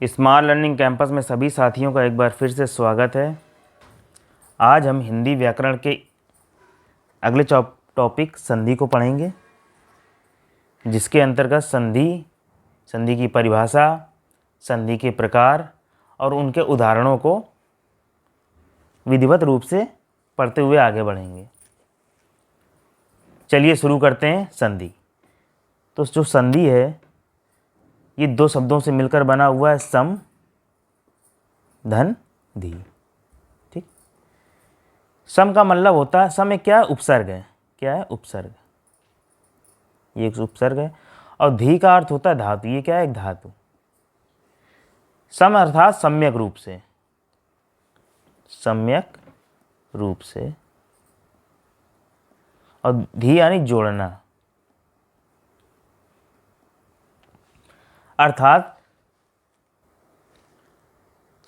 Smart learning campus में सभी साथियों का एक बार फिर से स्वागत है। आज हम हिंदी व्याकरण के अगले टॉपिक संधि को पढ़ेंगे, जिसके अंतर्गत संधि की परिभाषा, संधि के प्रकार और उनके उदाहरणों को विधिवत रूप से पढ़ते हुए आगे बढ़ेंगे। चलिए शुरू करते हैं। संधि तो जो संधि है ये दो शब्दों से मिलकर बना हुआ है, सम धन धी। ठीक, सम का मतलब होता है, सम एक क्या है, उपसर्ग है। क्या है? उपसर्ग। ये एक उपसर्ग है। और धी का अर्थ होता है धातु। ये क्या है? एक धातु। सम अर्थात सम्यक रूप से, सम्यक रूप से, और धी यानी जोड़ना। अर्थात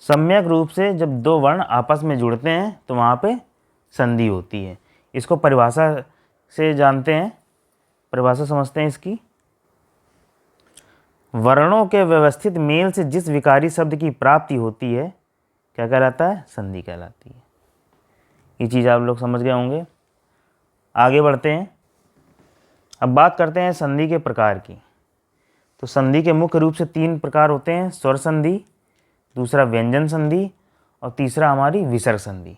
सम्यक रूप से जब दो वर्ण आपस में जुड़ते हैं तो वहाँ पे संधि होती है। इसको परिभाषा से जानते हैं, परिभाषा समझते हैं इसकी। वर्णों के व्यवस्थित मेल से जिस विकारी शब्द की प्राप्ति होती है क्या कहलाता है? संधि कहलाती है। ये चीज़ आप लोग समझ गए होंगे। आगे बढ़ते हैं। अब बात करते हैं संधि के प्रकार की। तो संधि के मुख्य रूप से तीन प्रकार होते हैं, स्वर संधि, दूसरा व्यंजन संधि और तीसरा हमारी विसर्ग संधि।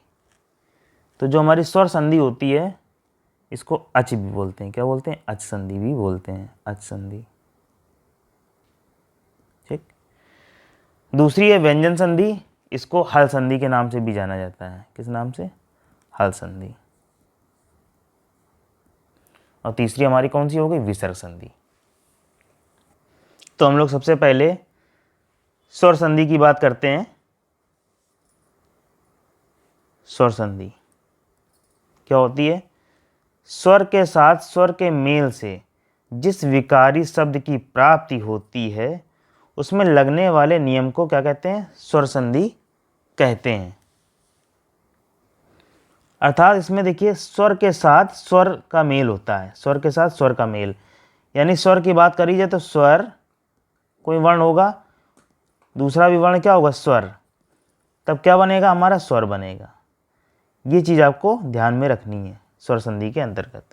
तो जो हमारी स्वर संधि होती है इसको अच भी बोलते हैं। क्या बोलते हैं? अच संधि भी बोलते हैं। अच संधि। ठीक। दूसरी है व्यंजन संधि, इसको हल संधि के नाम से भी जाना जाता है। किस नाम से? हल संधि। और तीसरी हमारी कौन सी हो गई? विसर्ग संधि। तो हम लोग सबसे पहले स्वर संधि की बात करते हैं। स्वर संधि क्या होती है? स्वर के साथ स्वर के मेल से जिस विकारी शब्द की प्राप्ति होती है उसमें लगने वाले नियम को क्या कहते हैं? स्वर संधि कहते हैं। अर्थात इसमें देखिए, स्वर के साथ स्वर का मेल होता है। स्वर के साथ स्वर का मेल, यानी स्वर की बात करी जाए तो स्वर कोई वर्ण होगा, दूसरा भी वर्ण क्या होगा? स्वर। तब क्या बनेगा? हमारा स्वर बनेगा। ये चीज़ आपको ध्यान में रखनी है स्वर संधि के अंतर्गत।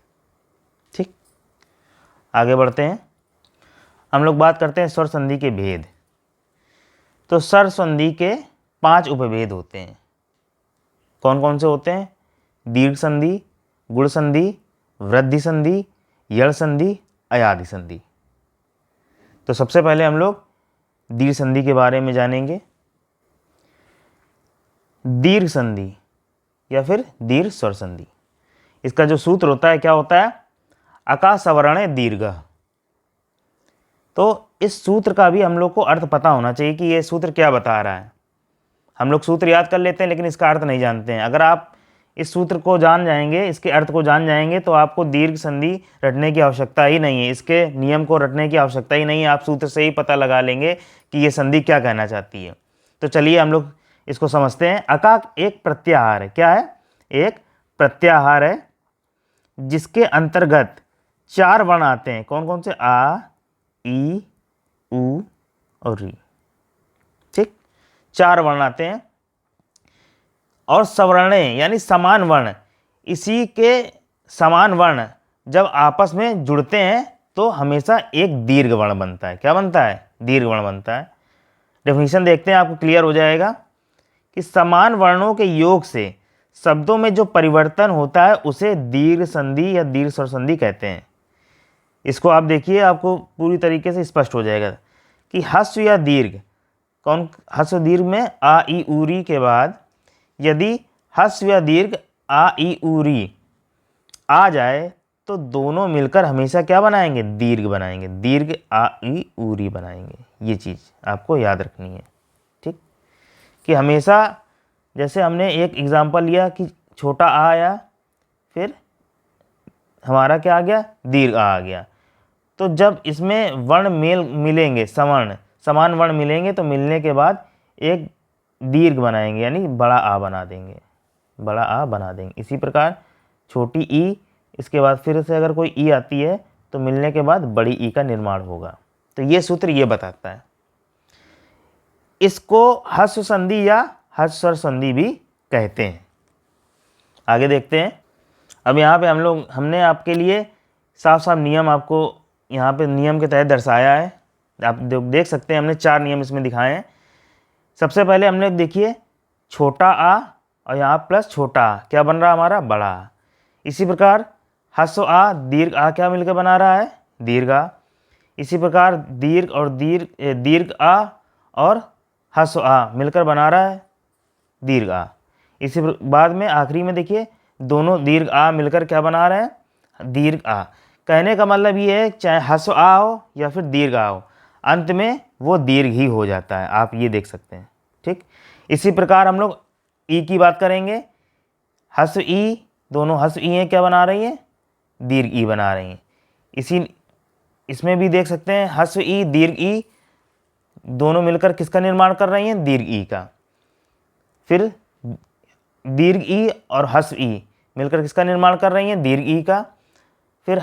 ठीक, आगे बढ़ते हैं। हम लोग बात करते हैं स्वर संधि के भेद। तो स्वर संधि के 5 उपभेद होते हैं। कौन कौन से होते हैं? दीर्घ संधि, गुण संधि, वृद्धि संधि, यड़ संधि, अयाधि संधि। तो सबसे पहले हम लोग दीर्घ संधि के बारे में जानेंगे। दीर्घ संधि या फिर दीर्घ स्वर संधि, इसका जो सूत्र होता है क्या होता है? अका सवर्णे दीर्घ। तो इस सूत्र का भी हम लोग को अर्थ पता होना चाहिए कि ये सूत्र क्या बता रहा है। हम लोग सूत्र याद कर लेते हैं लेकिन इसका अर्थ नहीं जानते हैं। अगर आप इस सूत्र को जान जाएंगे, इसके अर्थ को जान जाएंगे, तो आपको दीर्घ संधि रटने की आवश्यकता ही नहीं है, इसके नियम को रटने की आवश्यकता ही नहीं है। आप सूत्र से ही पता लगा लेंगे कि ये संधि क्या कहना चाहती है। तो चलिए हम लोग इसको समझते हैं। अका एक प्रत्याहार है। क्या है? एक प्रत्याहार है जिसके अंतर्गत 4 वर्ण आते हैं। कौन कौन से? आ, ई, उ और री। ठीक, 4 वर्ण आते हैं। और सवर्णे यानी समान वर्ण, इसी के समान वर्ण जब आपस में जुड़ते हैं तो हमेशा एक दीर्घ वर्ण बनता है। क्या बनता है? दीर्घ वर्ण बनता है। डेफिनेशन देखते हैं, आपको क्लियर हो जाएगा कि समान वर्णों के योग से शब्दों में जो परिवर्तन होता है उसे दीर्घ संधि या दीर्घ स्वर संधि कहते हैं। इसको आप देखिए, आपको पूरी तरीके से स्पष्ट हो जाएगा कि ह्रस्व या दीर्घ, कौन ह्रस्व दीर्घ में आ ई उ री के बाद यदि ह्रस्व या दीर्घ आ ई उ री आ जाए तो दोनों मिलकर हमेशा क्या बनाएंगे? दीर्घ बनाएंगे। दीर्घ आ ई उ री बनाएंगे। ये चीज़ आपको याद रखनी है। ठीक, कि हमेशा, जैसे हमने एक एग्जाम्पल लिया कि छोटा आ आया, फिर हमारा क्या आ गया? दीर्घ आ गया। तो जब इसमें वर्ण मिलेंगे, समान वर्ण मिलेंगे तो मिलने के बाद एक दीर्घ बनाएंगे, यानी बड़ा आ बना देंगे। बड़ा आ बना देंगे। इसी प्रकार छोटी ई, इसके बाद फिर से अगर कोई ई आती है तो मिलने के बाद बड़ी ई का निर्माण होगा। तो ये सूत्र ये बताता है। इसको ह्रस्व संधि या ह्रस्व संधि भी कहते हैं। आगे देखते हैं। अब यहाँ पे हमने आपके लिए साफ साफ नियम आपको यहाँ पे नियम के तहत दर्शाया है। आप देख सकते हैं, हमने 4 नियम इसमें दिखाए हैं। सबसे पहले हमने देखिए छोटा आ और यहाँ प्लस छोटा आ, क्या बन रहा है हमारा, बड़ा आ। इसी प्रकार ह्रस्व आ दीर्घ आ क्या मिलकर बना रहा है, दीर्घ आ। इसी प्रकार दीर्घ आ और ह्रस्व आ मिलकर बना रहा है दीर्घ आ। इसी बाद में आखिरी में देखिए दोनों दीर्घ आ मिलकर क्या बना रहे हैं, दीर्घ आ। कहने का मतलब ये है चाहे ह्रस्व आ हो या फिर दीर्घ आ हो, अंत में वो दीर्घ ही हो जाता है, आप ये देख सकते हैं। ठीक, इसी प्रकार हम लोग ई की बात करेंगे। ह्रस्व ई, दोनों ह्रस्व ई हैं, क्या बना रही है, दीर्घ ई बना रही हैं। इसमें भी देख सकते हैं ह्रस्व ई दीर्घ ई दोनों मिलकर किसका निर्माण कर रही हैं, दीर्घ ई का। फिर दीर्घ ई और ह्रस्व ई मिलकर किसका निर्माण कर रही हैं, दीर्घ ई का। फिर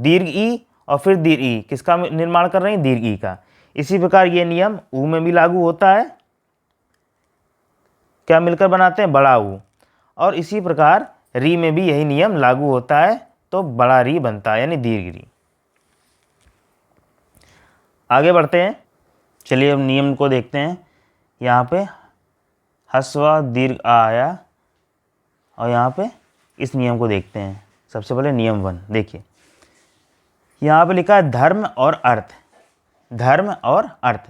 दीर्घ ई और फिर दीर्घ ई किसका निर्माण कर रही हैं, दीर्घ ई का। इसी प्रकार ये नियम ऊ में भी लागू होता है, क्या मिलकर बनाते हैं, बड़ा ऊ। और इसी प्रकार री में भी यही नियम लागू होता है, तो बड़ा री बनता है, यानी दीर्घ री। आगे बढ़ते हैं, चलिए अब नियम को देखते हैं। यहाँ पे ह्रस्व दीर्घ आ आया और यहाँ पे इस नियम को देखते हैं। सबसे पहले नियम 1 देखिए, यहाँ पे लिखा है धर्म और अर्थ। धर्म और अर्थ,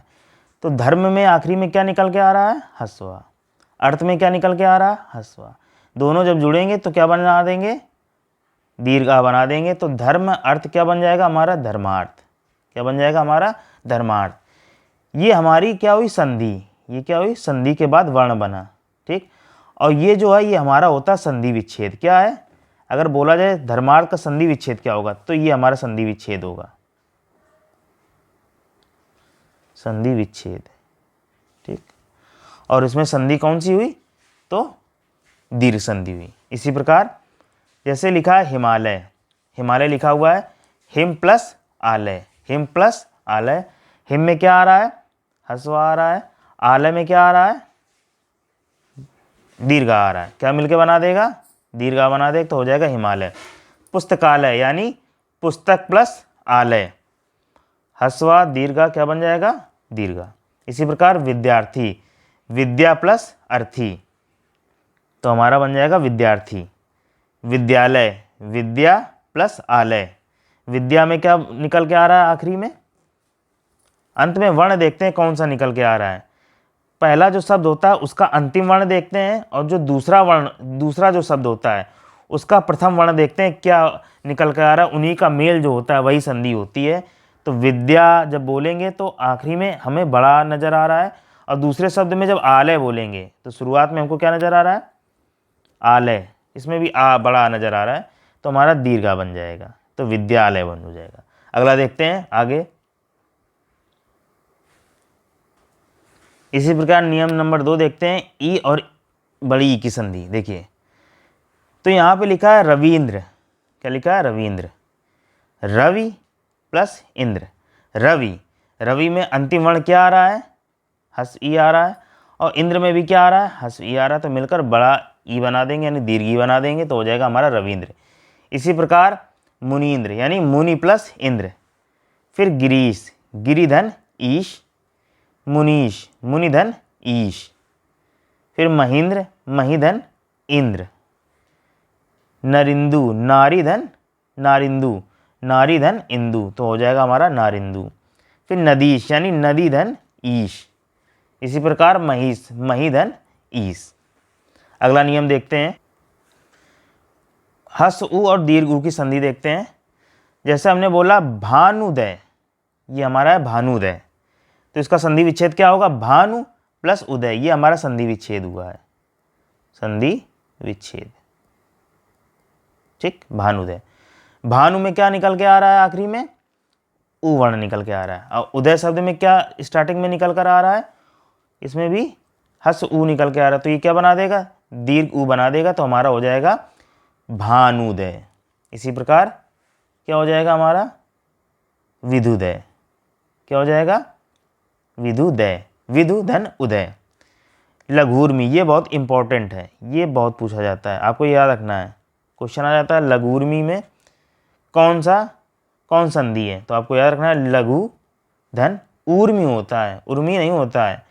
तो धर्म में आखिरी में क्या निकल के आ रहा है, ह्रस्व आ। अर्थ में क्या निकल के आ रहा है, ह्रस्व आ। दोनों जब जुड़ेंगे तो क्या बना देंगे, दीर्घ आ बना देंगे। तो धर्म अर्थ क्या बन जाएगा हमारा, धर्मार्थ। क्या बन जाएगा हमारा, धर्मार्थ। ये हमारी क्या हुई, संधि। ये क्या हुई, संधि के बाद वर्ण बना। ठीक, और ये जो है ये हमारा होता है संधि विच्छेद। क्या है, अगर बोला जाए धर्मार्थ का संधि विच्छेद क्या होगा, तो ये हमारा संधि विच्छेद होगा, संधि विच्छेद। ठीक, और इसमें संधि कौन सी हुई, तो दीर्घ संधि हुई। इसी प्रकार जैसे लिखा है हिमालय, हिमालय लिखा हुआ है हिम प्लस आलय, हिम प्लस आलय। हिम में क्या आ रहा है, ह्रस्व आ रहा है। आलय में क्या आ रहा है, दीर्घ आ रहा है। क्या मिलके बना देगा, दीर्घ आ बना देगा, तो हो जाएगा हिमालय। पुस्तकालय यानी पुस्तक प्लस आलय, ह्रस्व दीर्घ क्या बन जाएगा, दीर्घ। इसी प्रकार विद्यार्थी, विद्या प्लस अर्थी, तो हमारा बन जाएगा विद्यार्थी। विद्यालय, विद्या प्लस आलय, विद्या में क्या निकल के आ रहा है आखिरी में, अंत में वर्ण देखते हैं कौन सा निकल के आ रहा है। पहला जो शब्द होता है उसका अंतिम वर्ण देखते हैं, और जो दूसरा जो शब्द होता है उसका प्रथम वर्ण देखते हैं क्या निकल के आ रहा है। उन्हीं का मेल जो होता है वही संधि होती है। तो विद्या जब बोलेंगे तो आखिरी में हमें बड़ा नजर आ रहा है, और दूसरे शब्द में जब आलय बोलेंगे तो शुरुआत में हमको क्या नजर आ रहा है, आलय। इसमें भी आ बड़ा नजर आ रहा है, तो हमारा दीर्घ बन जाएगा, तो विद्यालय बन हो जाएगा। अगला देखते हैं आगे। इसी प्रकार नियम नंबर 2 देखते हैं, ई और बड़ी ई की संधि। देखिए तो यहाँ पे लिखा है रविंद्र, क्या लिखा है, रविंद्र। रवि प्लस इंद्र, रवि। रवि में अंतिम वर्ण क्या आ रहा है, ह्रस्व ई आ रहा है, और इंद्र में भी क्या आ रहा है, ह्रस्व ई आ रहा है। तो मिलकर बड़ा ई बना देंगे, यानी दीर्घ ई बना देंगे, तो हो जाएगा हमारा रविंद्र। इसी प्रकार मुनीन्द्र यानी मुनि प्लस इंद्र। फिर गिरीश, गिरिधन ईश। मुनीश, मुनिधन ईश। फिर महेंद्र, महिधन इंद्र। नरिंदु, नारीधन नारिंदु, नारीधन इंदु, तो हो जाएगा हमारा नारिंदु। फिर नदीश यानी नदीधन ईश। इसी प्रकार महिष, महिधन ईश। अगला नियम देखते हैं, ह्रस्व उ और दीर्घ उ की संधि देखते हैं। जैसे हमने बोला भानुदय, ये हमारा है भानुदय, तो इसका संधि विच्छेद क्या होगा, भानु प्लस उदय, ये हमारा संधि विच्छेद हुआ है, संधि विच्छेद। ठीक, भानुदय। भानु में क्या निकल के आ रहा है आखिरी में, उ वर्ण निकल के आ रहा है। और उदय शब्द में क्या स्टार्टिंग में निकल कर आ रहा है, इसमें भी ह्रस्व उ निकल के आ रहा है, तो ये क्या बना देगा, दीर्घ उ बना देगा, तो हमारा हो जाएगा भानुदय। इसी प्रकार क्या हो जाएगा हमारा, विधुदय। क्या हो जाएगा, विदुदय, विदु धन उदय। लघूर्मी, ये बहुत इंपॉर्टेंट है, ये बहुत पूछा जाता है, आपको याद रखना है। क्वेश्चन आ जाता है लघूर्मी में कौन संधि है, तो आपको याद रखना है लघु धन ऊर्मी होता है, उर्मी नहीं होता है।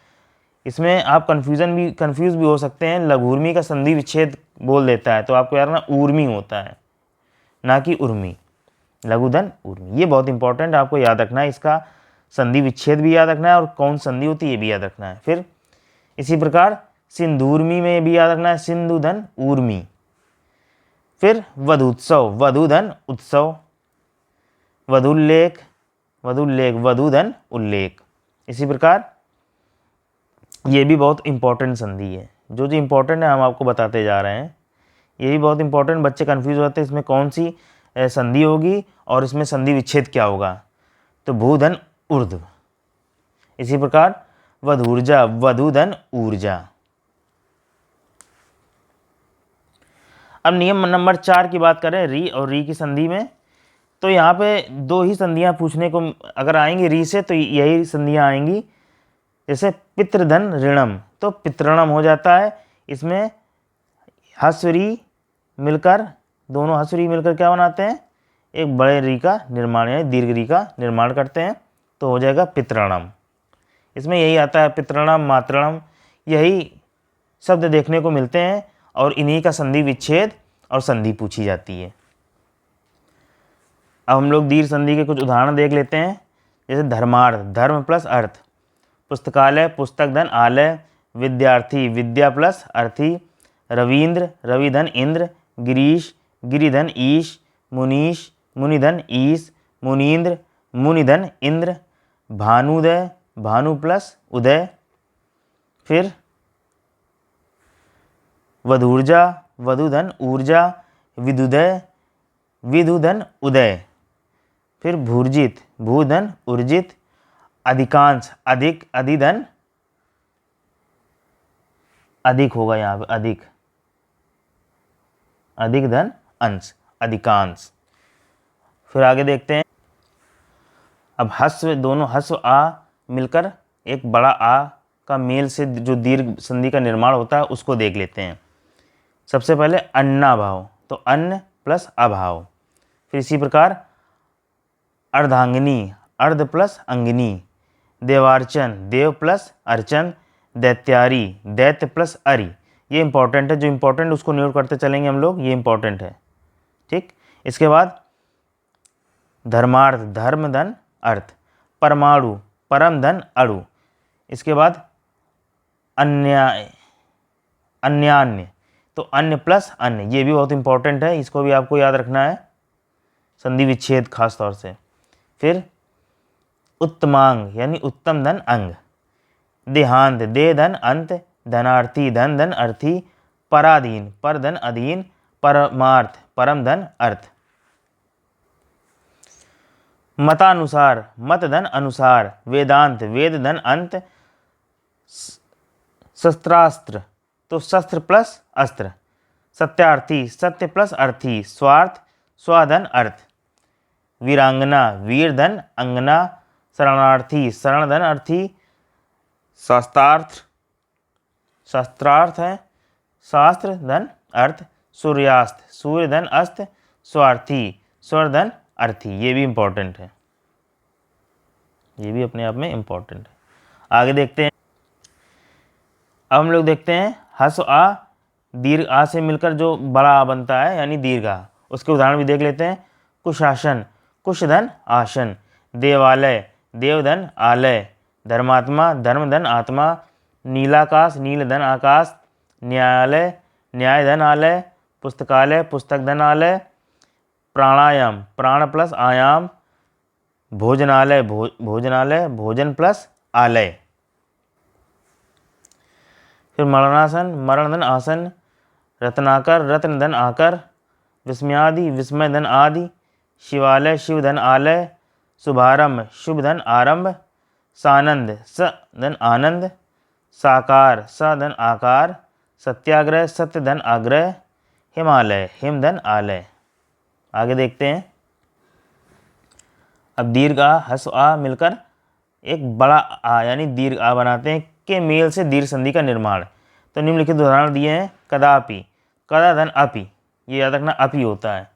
इसमें आप कंफ्यूज भी हो सकते हैं, लघूर्मी का संधि विच्छेद बोल देता है, तो आपको याद रखना ऊर्मी होता है, ना कि उर्मी। लघुधन ऊर्मी, ये बहुत इंपॉर्टेंट, आपको याद रखना है। इसका संधि विच्छेद भी याद रखना है और कौन संधि होती है ये भी याद रखना है। फिर इसी प्रकार सिंधूर्मी में भी याद रखना है सिंधुधन ऊर्मी। फिर वधुत्सव, वधुधन उत्सव। वधुल्लेख, वधुल्लेख, वधुधन उल्लेख। इसी प्रकार ये भी बहुत इंपॉर्टेंट संधि है, जो इंपॉर्टेंट है हम आपको बताते जा रहे हैं। ये भी बहुत इंपॉर्टेंट, बच्चे कंफ्यूज होते हैं इसमें कौन सी संधि होगी और इसमें संधि विच्छेद क्या होगा, तो भूधन ऊर्ध्व। इसी प्रकार वधूर्जा, वधुधन ऊर्जा। अब नियम नंबर 4 की बात करें री और री की संधि में, तो यहाँ पे दो ही संधियाँ पूछने को अगर आएंगी री से, तो यही संधियाँ आएंगी। जैसे पितृधन ऋणम, तो पितृणम हो जाता है। इसमें हस्वरी मिलकर, दोनों हस्वरी मिलकर क्या बनाते हैं, एक बड़े री का निर्माण यानी दीर्घ री का निर्माण करते हैं, तो हो जाएगा पितृणम। इसमें यही आता है पितृणम, मातृणम, यही शब्द देखने को मिलते हैं और इन्हीं का संधि विच्छेद और संधि पूछी जाती है। अब हम लोग दीर्घ संधि के कुछ उदाहरण देख लेते हैं। जैसे धर्मार्थ, धर्म प्लस अर्थ। पुस्तकालय, पुस्तक धन आलय। विद्यार्थी, विद्या प्लस अर्थी। रवींद्र, रविधन इंद्र। गिरीश, गिरिधन ईश। मुनीश, मुनिधन ईश। मुनीन्द्र, मुनिधन इंद्र। भानुदय, भानु प्लस उदय। फिर वधूर्जा, वधुधन ऊर्जा। विदुदय, विदुधन उदय। फिर भूर्जित, भूधन उर्जित। अधिकांश, अधिक, अधिधन अधिक होगा यहाँ पे, अधिक, अधिक धन अंश, अधिकांश। फिर आगे देखते हैं। अब हस्व, दोनों हस्व आ मिलकर एक बड़ा आ का मेल से जो दीर्घ संधि का निर्माण होता है उसको देख लेते हैं। सबसे पहले अन्नाभाव, तो अन्न प्लस अभाव। फिर इसी प्रकार अर्धांगिनी, अर्ध प्लस अंगिनी। देवार्चन, देव प्लस अर्चन। दैत्यारी, दैत्य प्लस अरि। ये इंपॉर्टेंट है, जो इंपॉर्टेंट उसको नोट करते चलेंगे हम लोग, ये इंपॉर्टेंट है, ठीक। इसके बाद धर्मार्थ, धर्म धन अर्थ। परमाणु, परम धन अणु। इसके बाद अन्याय, अन्यान्य, तो अन्य प्लस अन्य, ये भी बहुत इंपॉर्टेंट है, इसको भी आपको याद रखना है, संधि विच्छेद खास तौर से। फिर उत्तमांग यानी उत्तम धन अंग। देहांत, दे धन अंत। धनार्थी, धन धन अर्थी। पराधीन, पर धन अधीन। परमार्थ, परम धन अर्थ। मतानुसार, मत धन अनुसार। वेदांत, वेद धन अंत। शस्त्रास्त्र, तो शस्त्र प्लस अस्त्र। सत्यार्थी, सत्य प्लस अर्थी। स्वार्थ, स्वाधन अर्थ। वीरांगना, वीर धन अंगना। शरणार्थी, शरण धन अर्थी। शास्त्रार्थ, शास्त्रार्थ है, शास्त्र धन अर्थ। सूर्यास्त, सूर्य धन अस्त। स्वार्थी, स्वर धन अर्थी। ये भी इंपॉर्टेंट है, ये भी अपने आप में इंपॉर्टेंट है। आगे देखते हैं। अब हम लोग देखते हैं हस्व आ, दीर्घ आ से मिलकर जो बड़ा आ बनता है यानी दीर्घ आ, उसके उदाहरण भी देख लेते हैं। कुशासन, कुशधन आसन। देवालय, देवधन आलय। धर्मात्मा, धर्मधन आत्मा। नीलाकाश, नीलधन आकाश। न्यायालय, न्यायधन आलय। पुस्तकालय, पुस्तकधन आलय। प्राणायाम, प्राण प्लस आयाम। भोजनालय, भोजनालय, भोजन प्लस आलय। फिर मरणासन, मरणधन आसन। रत्नाकर, रत्नधन आकर। विस्मयादि, विस्मयधन आदि। शिवालय, शिवधन आलय। शुभारंभ, शुभधन आरंभ। सानंद, स धन आनंद। साकार, स धन आकार। सत्याग्रह, सत्य धन आग्रह। हिमालय, हिमधन आलय। आगे देखते हैं। अब दीर्घ आ, हस्व आ मिलकर एक बड़ा आ यानी दीर्घ आ बनाते हैं के मेल से दीर्घ संधि का निर्माण। तो निम्नलिखित उदाहरण दिए हैं। कदापि, कदा धन अपि, ये याद रखना अपि होता है।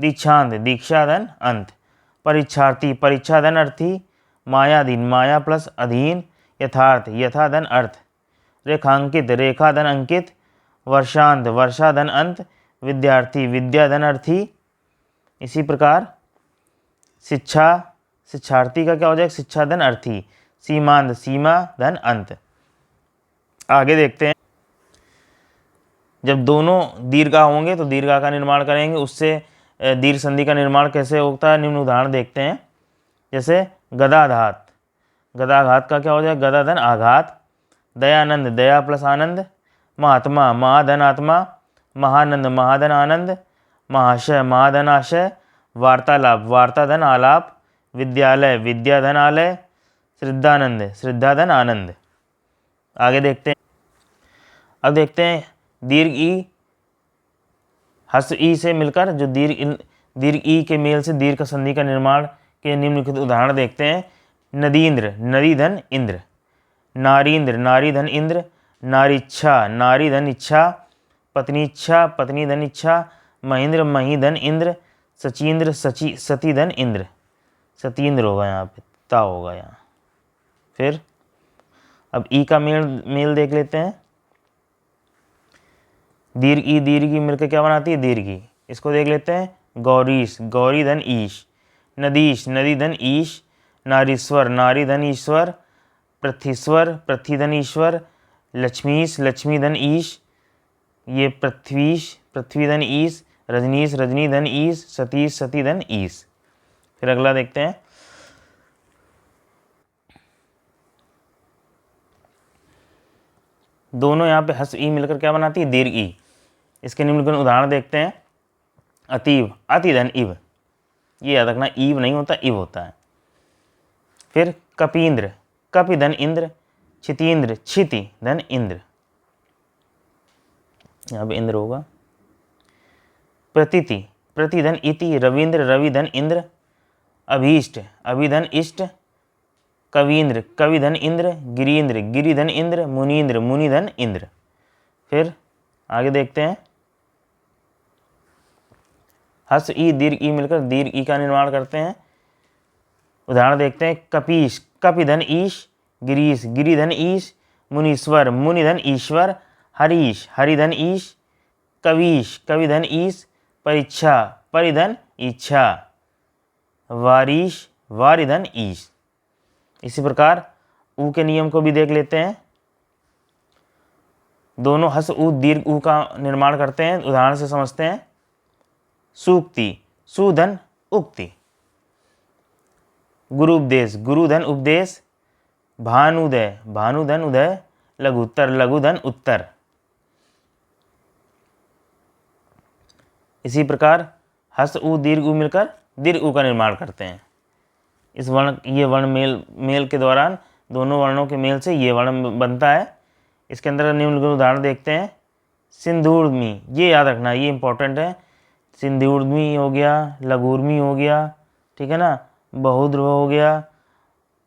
दीक्षांत, दीक्षा धन अंत। परीक्षार्थी, परीक्षा धन अर्थी। मायाधीन, माया प्लस अधीन। यथार्थ, यथा धन अर्थ। रेखांकित, रेखा धन अंकित। वर्षांत, वर्षा धन अंत। विद्यार्थी, विद्या धन अर्थी। इसी प्रकार शिक्षा, शिक्षार्थी का क्या हो जाएगा, शिक्षा धन अर्थी। सीमांत, सीमा धन अंत। आगे देखते हैं। जब दोनों दीर्घा होंगे तो दीर्घा का निर्माण करेंगे, उससे दीर्घ संधि का निर्माण कैसे होता है, निम्न उदाहरण देखते हैं। जैसे गदाघात, गदाघात का क्या हो जाएगा, गदा धन आघात। दयानंद, दया प्लस आनंद। महात्मा, महाधन आत्मा। महानंद, महाधन आनंद। महाशय, महाधन आशय। वार्तालाप, वार्ता धन आलाप। विद्यालय, विद्याधन आलय। श्रद्धानंद, श्रद्धाधन आनंद। आगे देखते हैं। अब देखते हैं दीर्घ ई, हस्व ई से मिलकर जो दीर्घ ई के मेल से दीर्घ संधि का निर्माण के निम्नलिखित उदाहरण देखते हैं। नदींद्र, नदी धन इंद्र। नारींद्र, नारी धन इंद्र। नारीच्छा, नारी धन इच्छा। पत्नीच्छा, पत्नी धन इच्छा। महेंद्र, मही धन इंद्र। सचींद्र, सती धन इंद्र। सतींद्र होगा यहाँ पे, ता होगा यहाँ। फिर अब ई का मेल देख लेते हैं। दीर्घ ई मिलकर क्या बनाती है, दीर्घी। इसको देख लेते हैं। गौरीश, गौरी धन ईश। नदीश, नदी धन ईश। नारीश्वर, नारी धन ईश्वर। पृथ्वीश्वर, पृथ्वी धन ईश्वर। लक्ष्मीश, लक्ष्मी धन ईश। ये पृथ्वीश, पृथ्वी धन ईश। रजनीश, रजनी धन ईश। सतीश, सती धन ईश। फिर अगला देखते हैं। दोनों यहाँ पे हस्व ई मिलकर क्या बनाती है, दीर्घ ई। इसके निम्नलिखित उदाहरण देखते हैं। अतीव, अति धन इव, ये याद रखना, ईव नहीं होता, इव होता है। फिर कपींद्र, कपि धन इंद्र। क्षितींद्र, क्षिति धन इंद्र, यहाँ पे इंद्र होगा। प्रतिति, प्रतिधन इति। रविंद्र, रवि धन इंद्र। अभीष्ट, अभिधन इष्ट। कवींद्र, कविधन इंद्र। गिरींद्र, गिरिधन इंद्र। मुनींद्र, मुनिधन इंद्र। फिर आगे देखते हैं। हस्व ई, दीर्घ ई मिलकर दीर्घ ई का निर्माण करते हैं। उदाहरण देखते हैं। कपीश, कपिधन ईश। गिरीश, गिरिधन ईश। मुनीश्वर, मुनिधन ईश्वर। हरीश, हरिधन ईश। कवीश, कविधन ईश। परीक्षा, परिधन इच्छा। वारीश, वारिधन ईश। इसी प्रकार ऊ के नियम को भी देख लेते हैं। दोनों हस्व ऊ दीर्घ ऊ का निर्माण करते हैं, उदाहरण से समझते हैं। सूक्ति, सुधन उक्ति। गुरुपदेश, गुरुधन उपदेश। भानुदय, भानुधन उदय। लघुत्तर, लघुधन उत्तर। इसी प्रकार हस्व ऊ दीर्घ ऊ मिलकर दीर्घ ऊ का निर्माण करते हैं। इस वर्ण, ये वर्ण मेल के दौरान दोनों वर्णों के मेल से ये वर्ण बनता है। इसके अंदर निम्नलिखित उदाहरण देखते हैं। सिंधूर्मी, ये याद रखना, ये इंपॉर्टेंट है। सिंधूर्मी हो गया, लघुर्मी हो गया, ठीक है ना, बहुध्रुव हो गया,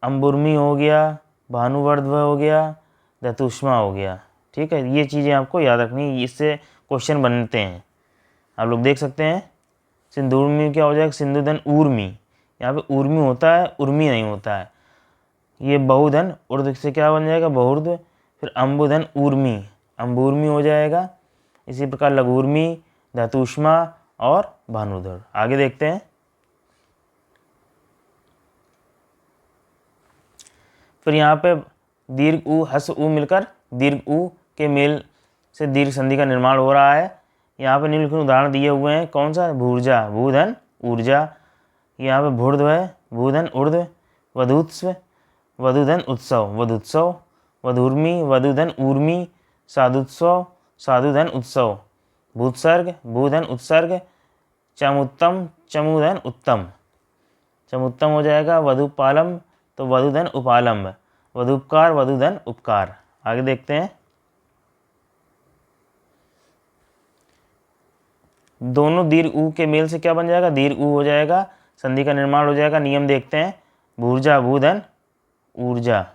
अंबुर्मी हो गया, भानुवर्धव हो गया, धतुष्मा हो गया। ठीक है, ये चीज़ें आपको याद रखनी, इससे क्वेश्चन बनते हैं। आप लोग देख सकते हैं। सिंधुर्मी क्या हो जाएगा, सिंधुधन ऊर्मी, यहाँ पे ऊर्मी होता है, उर्मी नहीं होता है। ये बहुधन उर्द से क्या बन जाएगा, बहुर्द। फिर अम्बुधन ऊर्मी, अम्बूर्मी हो जाएगा। इसी प्रकार लघुर्मी, धातुष्मा और भानुधर। आगे देखते हैं। फिर यहाँ पे दीर्घ ऊ हस्व ऊ मिलकर दीर्घ ऊ के मेल से दीर्घ संधि का निर्माण हो रहा है। यहाँ पे निम्नलिखित उदाहरण दिए हुए हैं। कौन सा, भूर्जा, भूधन ऊर्जा। यहाँ पे भूर्ध्व है, भूधन ऊर्ध्व। वधुत्स्व, वधुधन उत्सव, वधुत्सव। वधुर्मी, वधुधन ऊर्मी। साधुत्सव, साधुधन उत्सव। भूत्सर्ग, भूधन उत्सर्ग। चमुत्तम, चमुधन उत्तम, चमुत्तम हो जाएगा। वधुपालम, तो वधुधन उपालंब। वधुपकार, वधुधन उपकार। आगे देखते हैं। दोनों दीर्घ ऊ के मेल से क्या बन जाएगा, दीर्घ ऊ हो जाएगा, संधि का निर्माण हो जाएगा। नियम देखते हैं। भूर्जा, भूधन ऊर्जा,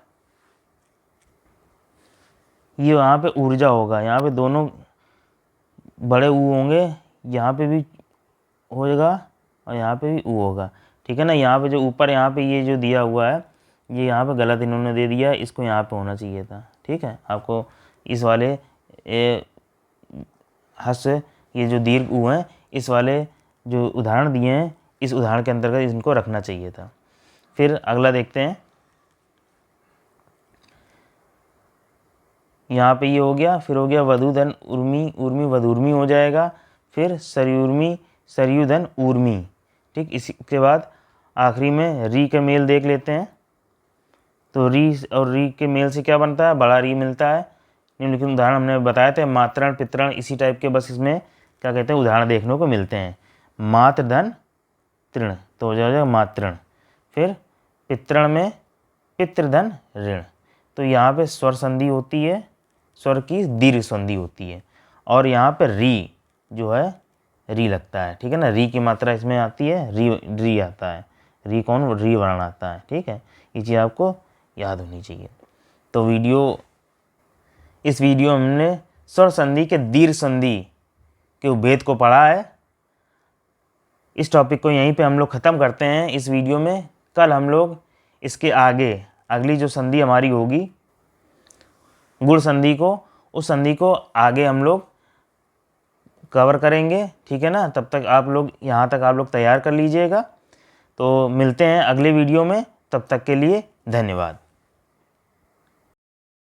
ये यहाँ पे ऊर्जा होगा, यहाँ पे दोनों बड़े ऊ होंगे, यहाँ पे भी होगा और यहाँ पे भी ऊ होगा, ठीक है ना। यहाँ पे जो ऊपर यहाँ पे ये जो दिया हुआ है ये यहाँ पे गलत इन्होंने दे दिया, इसको यहाँ पे होना चाहिए था, ठीक है। आपको इस वाले हस्य ये जो दीर्घ ऊ हैं इस वाले जो उदाहरण दिए हैं इस उदाहरण के अंतर्गत इनको रखना चाहिए था। फिर अगला देखते हैं, यहाँ पे ये हो गया, फिर हो गया वधूधन उर्मी, उर्मी वधूर्मी हो जाएगा, फिर सरयूर्मी सरयुधन ऊर्मी, ठीक। इसी के बाद आखिरी में री के मेल देख लेते हैं। तो री और री के मेल से क्या बनता है, बड़ा री मिलता है। निम्नलिखित उदाहरण हमने बताए थे, मातृण पितृण इसी टाइप के, बस इसमें क्या कहते हैं उदाहरण देखने को मिलते हैं। मातृधन तृण तो हो जाएगा मातृण, फिर पितृण में पितृधन ऋण। तो यहाँ पे स्वर संधि होती है, स्वर की दीर्घ संधि होती है, और यहाँ पे री जो है री लगता है, ठीक है ना। री की मात्रा इसमें आती है, री आता है, री कौन, री वर्ण आता है, ठीक है। ये चीज़ आपको याद होनी चाहिए। तो इस वीडियो में हमने स्वर संधि के दीर्घ संधि के भेद को पढ़ा है। इस टॉपिक को यहीं पे हम लोग ख़त्म करते हैं इस वीडियो में। कल हम लोग इसके आगे अगली जो संधि हमारी होगी गुण संधि को, उस संधि को आगे हम लोग कवर करेंगे, ठीक है ना। तब तक आप लोग यहाँ तक आप लोग तैयार कर लीजिएगा। तो मिलते हैं अगले वीडियो में, तब तक के लिए धन्यवाद।